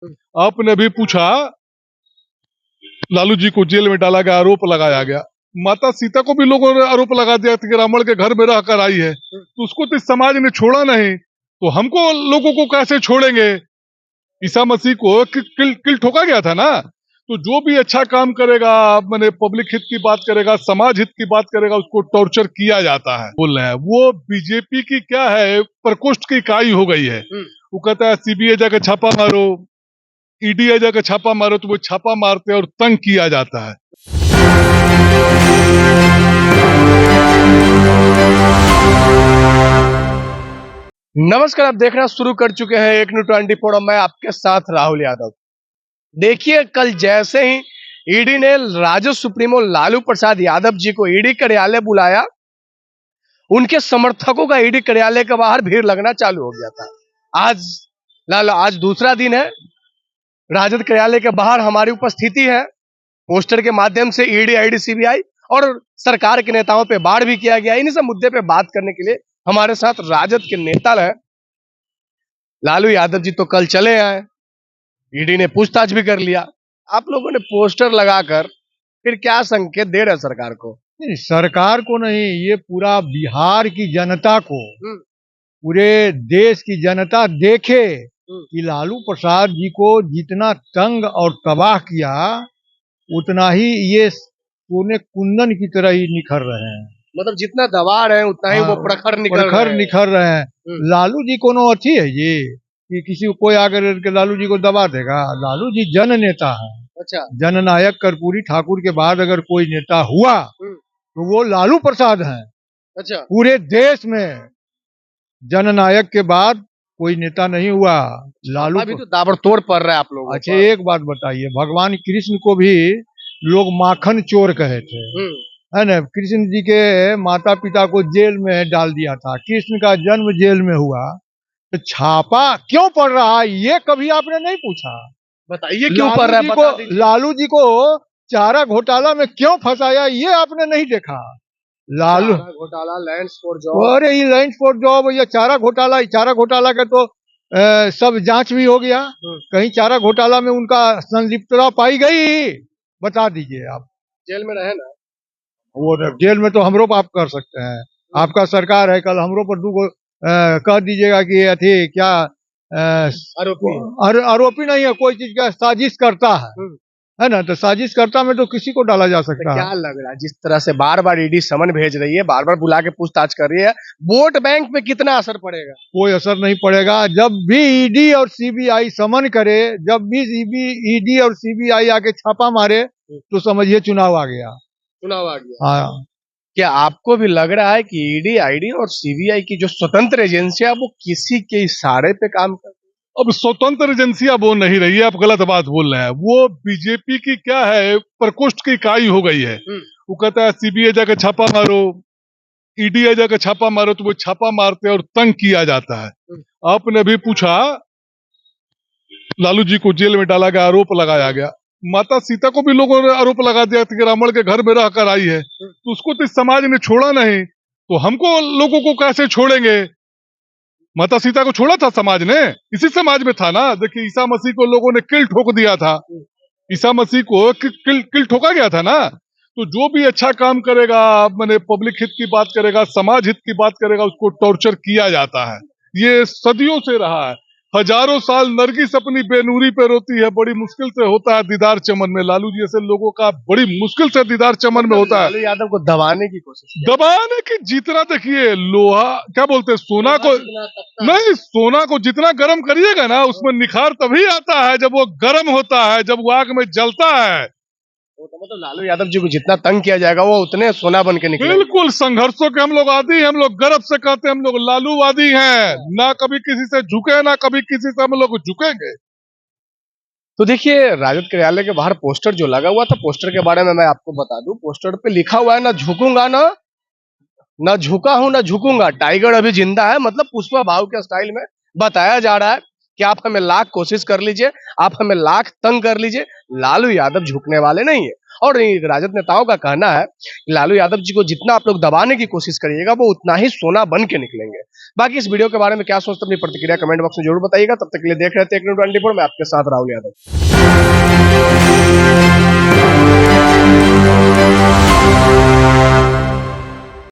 आपने भी पूछा, लालू जी को जेल में डाला गया, आरोप लगाया गया। माता सीता को भी लोगों ने आरोप लगा दिया कि रावण के घर में रहकर आई है, तो उसको तो इस समाज ने छोड़ा नहीं, तो हमको लोगों को कैसे छोड़ेंगे। ईसा मसीह को किल ठोका गया था ना। तो जो भी अच्छा काम करेगा, मैंने पब्लिक हित की बात करेगा, समाज हित की बात करेगा, उसको टॉर्चर किया जाता है। बोल रहे हैं वो बीजेपी की क्या है, प्रकोष्ठ की इकाई हो गई है। वो कहता है सीबीआई जाकर छापा मारो, ईडी जाकर छापा मारो, तो वो छापा मारते हैं और तंग किया जाता है। नमस्कार, आप देखना शुरू कर चुके हैं एक न्यू 24 और मैं आपके साथ राहुल यादव। देखिए, कल जैसे ही ईडी ने राजद सुप्रीमो लालू प्रसाद यादव जी को ईडी कार्यालय बुलाया, उनके समर्थकों का ईडी कार्यालय के बाहर भीड़ लगना चालू हो गया था। आज दूसरा दिन है। राजद कार्यालय के बाहर हमारी उपस्थिति है। पोस्टर के माध्यम से ईडी, आईडी, सीबीआई और सरकार के नेताओं पे वार भी किया गया। इन्हीं सब मुद्दे पे बात करने के लिए हमारे साथ राजद के नेता है लालू यादव जी। तो कल चले आए, ईडी ने पूछताछ भी कर लिया। आप लोगों ने पोस्टर लगाकर फिर क्या संकेत दे रहे सरकार को? नहीं, सरकार को नहीं, ये पूरा बिहार की जनता को, पूरे देश की जनता देखे कि लालू प्रसाद जी को जितना तंग और तबाह किया, उतना ही ये सोने कुंदन की तरह ही निखर रहे हैं। मतलब जितना दबा रहे हैं उतना ही वो प्रखर निखर रहे हैं। लालू जी कोनो अच्छी है ये कि किसी को कोई आकर के लालू जी को दबा देगा? लालू जी जन नेता है। अच्छा। जननायक कर्पूरी ठाकुर के बाद अगर कोई नेता हुआ तो वो लालू प्रसाद हैं। अच्छा। पूरे देश में जननायक के बाद कोई नेता नहीं हुआ। लालू अभी तो ताबड़तोड़ पड़ रहा है आप लोगों। अच्छा, एक बात बताइए, भगवान कृष्ण को भी लोग माखन चोर कहे थे, है ना? कृष्ण जी के माता पिता को जेल में डाल दिया था, कृष्ण का जन्म जेल में हुआ, तो छापा क्यों पड़ रहा है ये कभी आपने नहीं पूछा? बताइए क्यों पड़ रहा है? लालू जी को चारा घोटाला में क्यों फंसाया ये आपने नहीं देखा? लालू घोटाला, लैंड फॉर जॉब, अरे ये लैंड फॉर जॉब, ये चारा घोटाला का तो सब जांच भी हो गया। कहीं चारा घोटाला में उनका संलिप्तता पाई गई? बता दीजिए आप। जेल में रहे ना वो जेल में तो हमरो आप कर सकते हैं, आपका सरकार है, कल हमरो पर दू कह दीजिएगा कि अथी क्या आरोपी नहीं है, कोई चीज का साजिश करता है ना? तो साजिश करता में तो किसी को डाला जा सकता है। क्या लग रहा है जिस तरह से बार बार ईडी समन भेज रही है, बार बार बुला के पूछताछ कर रही है, वोट बैंक पे कितना असर पड़ेगा? कोई असर नहीं पड़ेगा। जब भी ईडी और सीबीआई समन करे, जब भी ईडी और सीबीआई आके छापा मारे, तो समझिए चुनाव आ गया। हाँ। क्या आपको भी लग रहा है कि ईडी, आईडी और सीबीआई की जो स्वतंत्र एजेंसियां वो किसी के इशारे पे काम कर? अब स्वतंत्र एजेंसियां वो नहीं रही है, आप गलत बात बोल रहे हैं। वो बीजेपी की क्या है, प्रकोष्ठ की इकाई हो गई है। वो कहता है सीबीआई जाकर छापा मारो, ईडी जाकर छापा मारो, तो वो छापा मारते हैं और तंग किया जाता है। आपने भी पूछा, लालू जी को जेल में डाला गया, आरोप लगाया गया। माता सीता को भी लोगों ने आरोप लगा दिया कि रावण के घर में रहकर आई है, तो उसको तो इस समाज ने छोड़ा नहीं, तो हमको लोगों को कैसे छोड़ेंगे। माता सीता को छोड़ा था समाज ने, इसी समाज में था ना। देखिए, ईसा मसीह को लोगों ने किल ठोक दिया था, ईसा मसीह को किल ठोका गया था ना। तो जो भी अच्छा काम करेगा, मैंने पब्लिक हित की बात करेगा, समाज हित की बात करेगा, उसको टॉर्चर किया जाता है। ये सदियों से रहा है। हजारों साल नरगिस अपनी बेनूरी पे रोती है, बड़ी मुश्किल से होता है दीदार चमन में। लालू जी ऐसे लोगों का बड़ी मुश्किल से दीदार चमन में होता है। लालू यादव को दबाने की कोशिश, दबाने की जितना, देखिए लोहा क्या बोलते हैं, सोना को नहीं, सोना को जितना गर्म करिएगा ना, उसमें निखार तभी आता है जब वो गर्म होता है, जब वो आग में जलता है। तो लालू यादव जी को जितना तंग किया जाएगा वो उतने सोना बन के निकलेंगे। बिल्कुल, संघर्षों के हम लोग आदी हैं, हम लोग गर्व से कहते हैं हम लोग लालूवादी हैं। ना कभी किसी से झुके, ना कभी किसी से हम लोग झुकेंगे। तो देखिए, राजद कार्यालय के बाहर पोस्टर जो लगा हुआ था, पोस्टर के बारे में मैं आपको बता दूं। पोस्टर पे लिखा हुआ है, ना झुकूंगा, ना झुका हूं, ना झुकूंगा, टाइगर अभी जिंदा है। मतलब पुष्पा भाव के स्टाइल में बताया जा रहा है कि आप हमें लाख कोशिश कर लीजिए, आप हमें लाख तंग कर लीजिए, लालू यादव झुकने वाले नहीं है। और राजद नेताओं का कहना है कि लालू यादव जी को जितना आप लोग दबाने की कोशिश करिएगा वो उतना ही सोना बन के निकलेंगे। बाकी इस वीडियो के बारे में क्या सोचते हैं अपनी प्रतिक्रिया कमेंट बॉक्स में जरूर बताइएगा। तब तक के लिए देख रहे थे टेक्नो 24, मैं आपके साथ राहुल यादव।